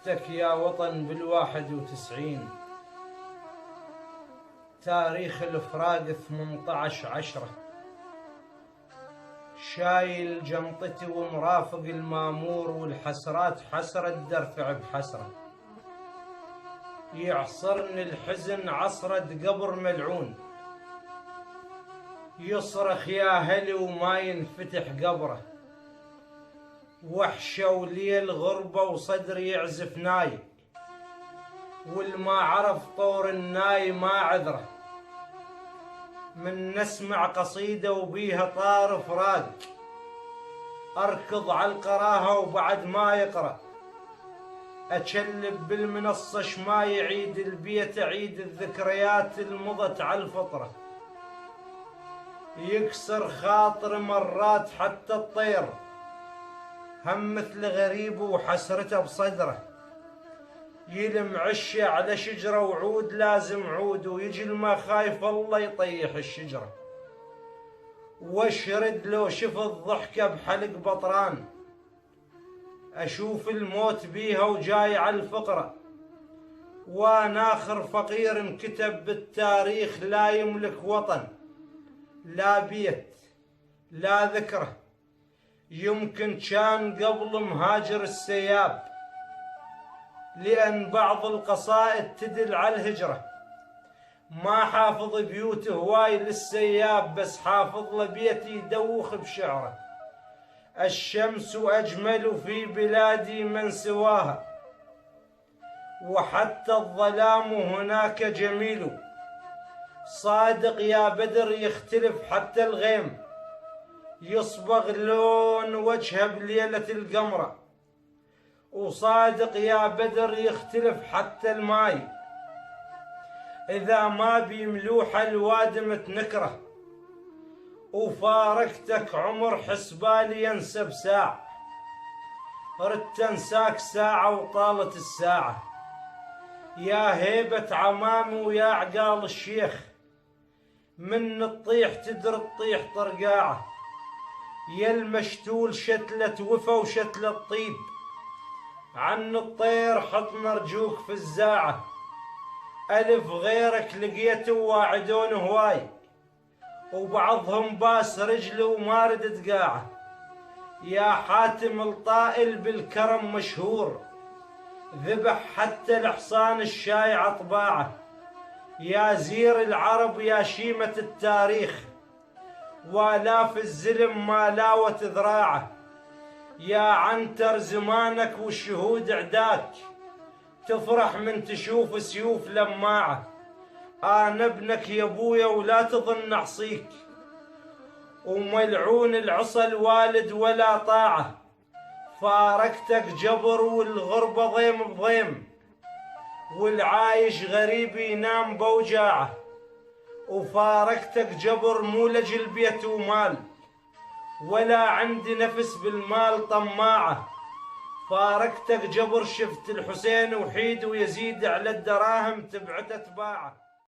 فارقتك يا وطن بال91. تاريخ الفراق 18/10. شايل جنطتي ومرافق المامور، والحسرات حسرة درفع بحسرة. يعصرني الحزن عصرة قبر ملعون، يصرخ يا هلي وما ينفتح قبره. وحشة وليل غربة وصدري يعزف ناي، والما عرف طور الناي ما عذره. من نسمع قصيدة وبيها طار فراق، أركض على القراها وبعد ما يقرأ. أتشلب بالمنصة شما يعيد البيت، أعيد الذكريات المضت على الفطرة. يكسر خاطر مرات حتى الطير، هم مثل غريب وحسرته بصدره. يلم عشة على شجرة وعود لازم عود، ويجي الما خايف الله يطيح الشجرة. واشرد لو شفت ضحكة بحلق بطران، أشوف الموت بيها وجاي على الفقرة. وانا آخر فقير انكتب بالتاريخ، لا يملك وطن لا بيت لا ذكره. يمكن كان قبل مهاجر السياب، لأن بعض القصائد تدل على الهجرة. ما حافظ بيوت هواي للسياب، بس حافظ له بيت يدوخ بشعره. الشمس أجمل في بلادي من سواها، وحتى الظلام هناك جميل. صادق يا بدر يختلف حتى الغيم، يصبغ لون وجهه بليلة القمرة. وصادق يا بدر يختلف حتى الماي، إذا ما بيملوح الوادم تنكره. وفارقتك عمر حسبالي ينسى بساعة، ردت انساك ساعة وطالت الساعة. يا هيبة عمامي ويا عقال الشيخ، من الطيح تدر الطيح طرقاعه. يا المشتول شتلة وفا وشتلة طيب، عن الطير حط مرجوك في الزاعة. ألف غيرك لقيته واعدون هواي، وبعضهم باس رجله وما ردت قاعه. يا حاتم الطائل بالكرم مشهور، ذبح حتى الحصان الشايع طباعه. يا زير العرب يا شيمة التاريخ، والاف الزلم ما لاوت ذراعه. يا عنتر زمانك والشهود عداك، تفرح من تشوف سيوف لماعه. انا ابنك يا ابويا ولا تظن اعصيك، وملعون العصا الوالد ولا طاعه. فارقتك جبر والغربة ضيم بضيم، والعايش غريب ينام بوجاعه. وفارقتك جبر مو لجل بيت ومال، ولا عندي نفس بالمال طماعه. فارقتك جبر شفت الحسين وحيد، ويزيد على الدراهم تبعته تباعه.